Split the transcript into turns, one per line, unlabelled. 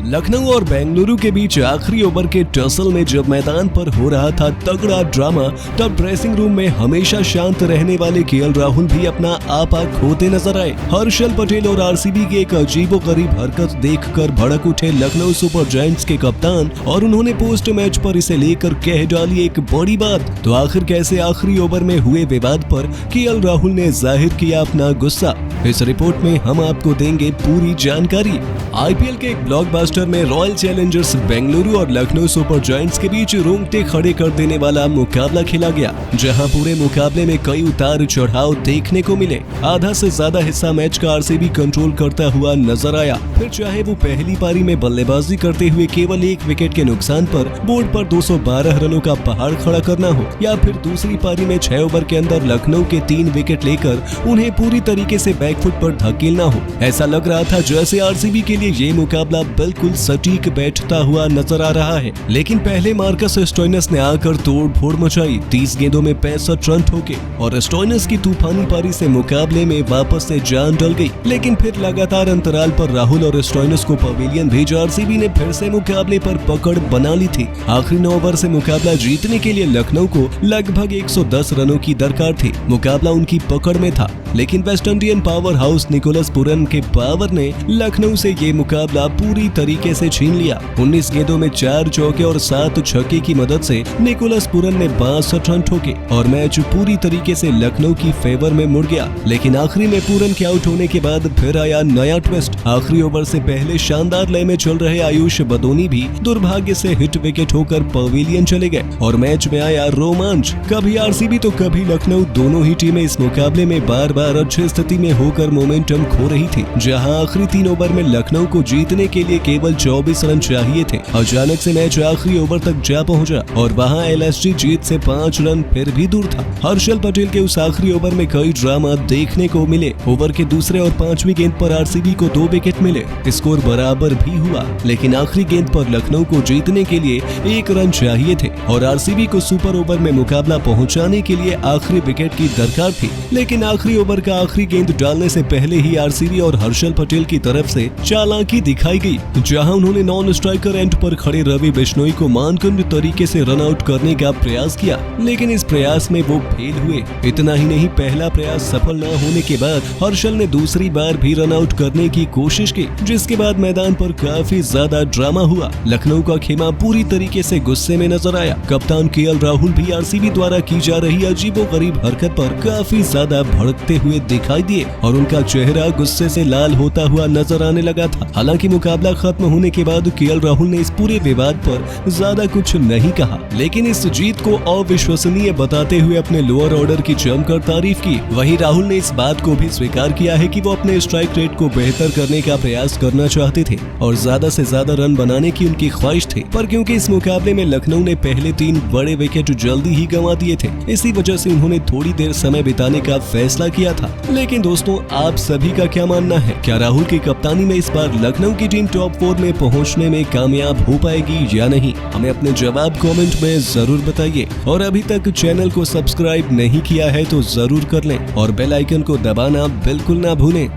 लखनऊ और बेंगलुरु के बीच आखिरी ओवर के टसल में जब मैदान पर हो रहा था तगड़ा ड्रामा, तब ड्रेसिंग रूम में हमेशा शांत रहने वाले केएल राहुल भी अपना आपा खोते नजर आए। हर्षल पटेल और आरसीबी की एक अजीबोगरीब हरकत देखकर भड़क उठे लखनऊ सुपर जायंट्स के कप्तान और उन्होंने पोस्ट मैच पर इसे लेकर कह डाली एक बड़ी बात। तो आखिर कैसे आखिरी ओवर में हुए विवाद पर केएल राहुल ने जाहिर किया अपना गुस्सा, इस रिपोर्ट में हम आपको देंगे पूरी जानकारी। आईपीएल के एक ब्लॉकबस्टर में रॉयल चैलेंजर्स बेंगलुरु और लखनऊ सुपर जायंट्स के बीच रोंगटे खड़े कर देने वाला मुकाबला खेला गया, जहां पूरे मुकाबले में कई उतार चढ़ाव देखने को मिले। आधा से ज्यादा हिस्सा मैच का आरसीबी कंट्रोल करता हुआ नजर आया, फिर चाहे वो पहली पारी में बल्लेबाजी करते हुए केवल एक विकेट के नुकसान पर बोर्ड पर 212 रनों का पहाड़ खड़ा करना हो, या फिर दूसरी पारी में 6 ओवर के अंदर लखनऊ के 3 विकेट लेकर उन्हें पूरी तरीके से बैकफुट पर धकेलना हो। ऐसा लग रहा था जैसे आरसीबी के लिए ये मुकाबला बिल्कुल सटीक बैठता हुआ नजर आ रहा है। लेकिन पहले मार्कस स्टोइनिस ने आकर तोड़ फोड़ मचाई। 30 गेंदों में 65 रन ठोके और स्टोइनिस की तूफानी पारी से मुकाबले में वापस से जान डल गई। लेकिन फिर लगातार अंतराल पर राहुल और स्टोइनिस को पवेलियन भेजा आरसीबी ने फिर से मुकाबले पर पकड़ बना ली थी। आखिरी 9 ओवर से मुकाबला जीतने के लिए लखनऊ को लगभग 110 रनों की दरकार थी। मुकाबला उनकी पकड़ में था, लेकिन West Indian power house Nicholas Pooran के पावर ने लखनऊ से ये मुकाबला पूरी तरीके से छीन लिया। 19 गेंदों में 4 चौके और 7 छक्के की मदद से निकोलस पुरन ने 62 रन ठोके और मैच पूरी तरीके से लखनऊ की फेवर में मुड़ गया। लेकिन आखिरी में पुरन के आउट होने के बाद फिर आया नया ट्विस्ट। आखिरी ओवर से पहले शानदार लय में चल रहे आयुष बदोनी भी दुर्भाग्य से हिट विकेट होकर पवेलियन चले गए और मैच में आया रोमांच। कभी आरसीबी तो कभी लखनऊ, दोनों ही टीमें इस मुकाबले में बार बार अच्छी स्थिति में होकर मोमेंटम खो रही थी। जहां आखिरी 3 ओवर में लखनऊ को जीतने के लिए केवल 24 रन चाहिए थे, अचानक से मैच आखिरी ओवर तक जा पहुंचा और वहां एलएसजी जीत से 5 रन फिर भी दूर था। हर्षल पटेल के उस आखिरी ओवर में कई ड्रामा देखने को मिले। ओवर के दूसरे और 5वीं गेंद पर आरसीबी को 2 विकेट मिले, स्कोर बराबर भी हुआ, लेकिन आखिरी गेंद पर लखनऊ को जीतने के लिए 1 रन चाहिए थे और आरसीबी को सुपर ओवर में मुकाबला पहुंचाने के लिए आखिरी विकेट की दरकार थी। लेकिन आखिरी ओवर का आखिरी गेंद डालने से पहले ही आरसीबी और हर्षल पटेल की तरफ से चालाकी दिखाई गई, जहां उन्होंने नॉन स्ट्राइकर एंड पर खड़े रवि बिश्नोई को मानकंड तरीके से रन आउट करने का प्रयास किया, लेकिन इस प्रयास में वो फेल हुए। इतना ही नहीं, पहला प्रयास सफल न होने के बाद हर्षल ने दूसरी बार भी रन आउट करने की कोशिश की, जिसके बाद मैदान पर काफी ज्यादा ड्रामा हुआ। लखनऊ का खेमा पूरी तरीके से गुस्से में नजर आया। कप्तान केएल राहुल भी आरसीबी द्वारा की जा रही अजीबोगरीब हरकत पर काफी ज्यादा भड़कते हुए दिखाई दिए और उनका चेहरा गुस्से से लाल होता हुआ नजर आने लगा था। हालांकि मुकाबला खत्म होने के बाद केएल राहुल ने इस पूरे विवाद पर ज्यादा कुछ नहीं कहा, लेकिन इस जीत को अविश्वसनीय बताते हुए अपने लोअर ऑर्डर की जमकर तारीफ की। वहीं राहुल ने इस बात को भी स्वीकार किया है कि वो अपने स्ट्राइक रेट को बेहतर करने का प्रयास करना चाहते थे और ज्यादा से ज्यादा रन बनाने की उनकी ख्वाहिश थी, पर क्योंकि इस मुकाबले में लखनऊ ने पहले 3 बड़े विकेट जल्दी ही गंवा दिए थे, इसी वजह से उन्होंने थोड़ी देर समय बिताने का फैसला किया था। लेकिन दोस्तों, आप सभी का क्या मानना है? क्या राहुल की कप्तानी में इस बार लखनऊ की टीम टॉप 4 में पहुंचने में कामयाब हो पाएगी या नहीं? हमें अपने जवाब कमेंट में जरूर बताइए और अभी तक चैनल को सब्सक्राइब नहीं किया है तो जरूर कर लें और बेल आइकन को दबाना बिल्कुल ना भूलें।